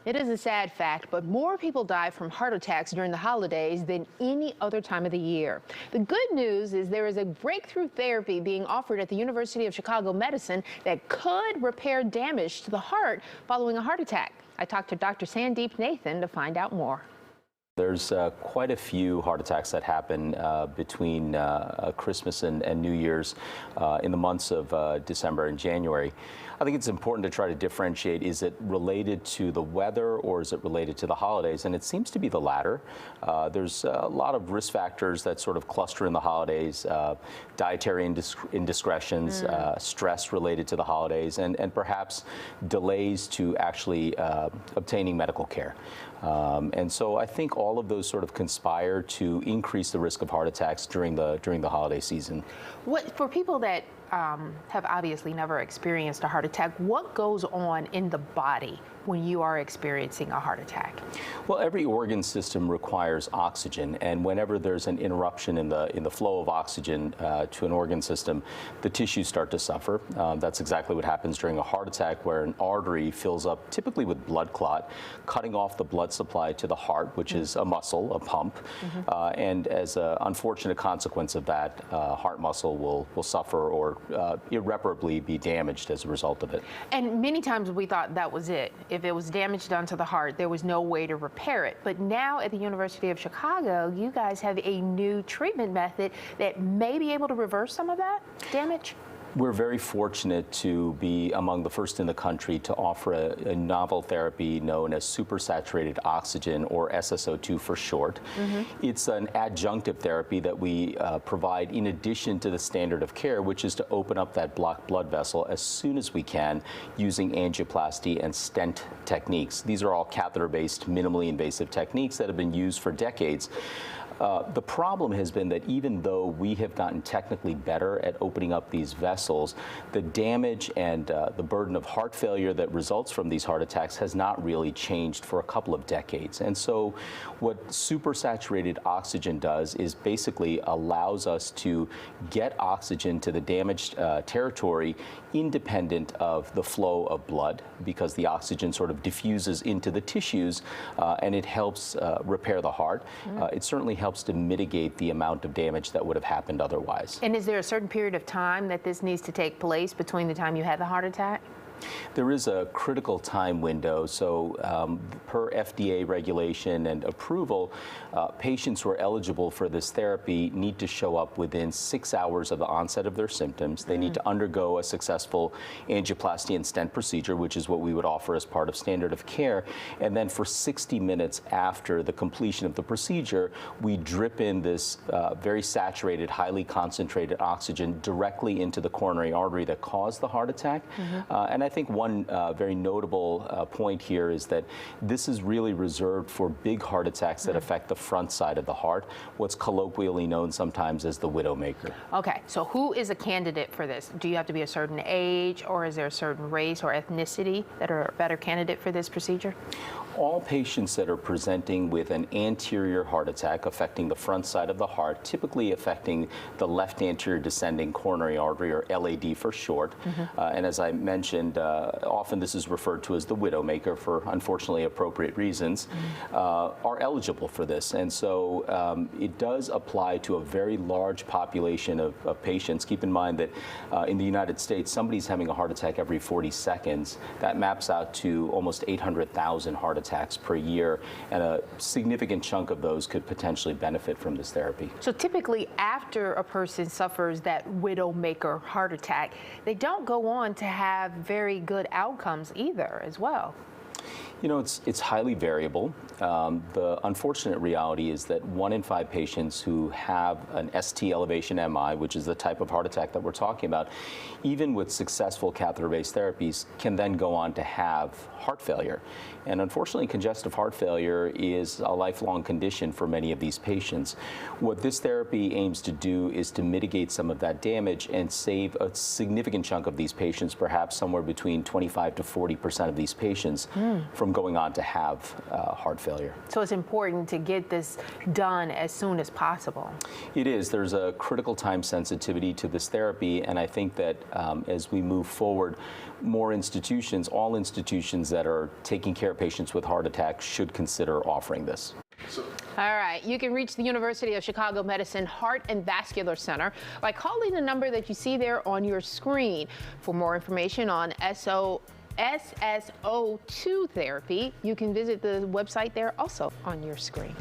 It is a sad fact, but more people die from heart attacks during the holidays than any other time of the year. The good news is there is a breakthrough therapy being offered at the University of Chicago Medicine that could repair damage to the heart following a heart attack. I talked to Dr. Sandeep Nathan to find out more. There's quite a few heart attacks that happen between Christmas and New Year's in the months of December and January. I think it's important to try to differentiate, is it related to the weather or is it related to the holidays? And it seems to be the latter. There's a lot of risk factors that sort of cluster in the holidays, dietary indiscretions, stress related to the holidays, and perhaps delays to actually obtaining medical care. And so I think all of those sort of conspire to increase the risk of heart attacks during the holiday season. For people that have obviously never experienced a heart attack, what goes on in the body when you are experiencing a heart attack? Well, every organ system requires oxygen, and whenever there's an interruption in the flow of oxygen to an organ system, the tissues start to suffer. That's exactly what happens during a heart attack, where an artery fills up, typically with blood clot, cutting off the blood supply to the heart, which is a muscle, a pump, and as an unfortunate consequence of that, heart muscle will suffer or irreparably be damaged as a result of it. And many times we thought that was it. If it was damage done to the heart, there was no way to repair it. But now at the University of Chicago, you guys have a new treatment method that may be able to reverse some of that damage? We're very fortunate to be among the first in the country to offer a novel therapy known as supersaturated oxygen, or SSO2 for short. It's an adjunctive therapy that we provide in addition to the standard of care, which is to open up that blocked blood vessel as soon as we can using angioplasty and stent techniques. These are all catheter-based, minimally invasive techniques that have been used for decades. The problem has been that even though we have gotten technically better at opening up these vessels, the damage and the burden of heart failure that results from these heart attacks has not really changed for a couple of decades. And so what supersaturated oxygen does is basically allows us to get oxygen to the damaged territory independent of the flow of blood, because the oxygen sort of diffuses into the tissues and it helps repair the heart. It certainly helps to mitigate the amount of damage that would have happened otherwise. And is there a certain period of time that this needs to take place between the time you had the heart attack? There is a critical time window. So per FDA regulation and approval, patients who are eligible for this therapy need to show up within 6 hours of the onset of their symptoms. They need to undergo a successful angioplasty and stent procedure, which is what we would offer as part of standard of care. And then for 60 minutes after the completion of the procedure, we drip in this very saturated, highly concentrated oxygen directly into the coronary artery that caused the heart attack. And I think one very notable point here is that this is really reserved for big heart attacks that affect the front side of the heart, what's colloquially known sometimes as the widowmaker. Okay, so who is a candidate for this? Do you have to be a certain age, or is there a certain race or ethnicity that are a better candidate for this procedure? All patients that are presenting with an anterior heart attack affecting the front side of the heart, typically affecting the left anterior descending coronary artery, or LAD for short, and as I mentioned, often this is referred to as the widowmaker for unfortunately appropriate reasons, are eligible for this. And so it does apply to a very large population of patients. Keep in mind that in the United States, somebody's having a heart attack every 40 seconds. That maps out to almost 800,000 heart attacks per year, and a significant chunk of those could potentially benefit from this therapy. So typically after a person suffers that widowmaker heart attack, they don't go on to have very good outcomes either as well. You know, it's highly variable. The unfortunate reality is that 1 in 5 patients who have an ST elevation MI, which is the type of heart attack that we're talking about, even with successful catheter-based therapies, can then go on to have heart failure. And unfortunately, congestive heart failure is a lifelong condition for many of these patients. What this therapy aims to do is to mitigate some of that damage and save a significant chunk of these patients, perhaps somewhere between 25 to 40% of these patients, from going on to have heart failure. So it's important to get this done as soon as possible. It is. There's a critical time sensitivity to this therapy, and I think that as we move forward, more institutions, all institutions that are taking care of patients with heart attacks should consider offering this. All right, you can reach the University of Chicago Medicine Heart and Vascular Center by calling the number that you see there on your screen. For more information on SSO2 Therapy, you can visit the website there also on your screen.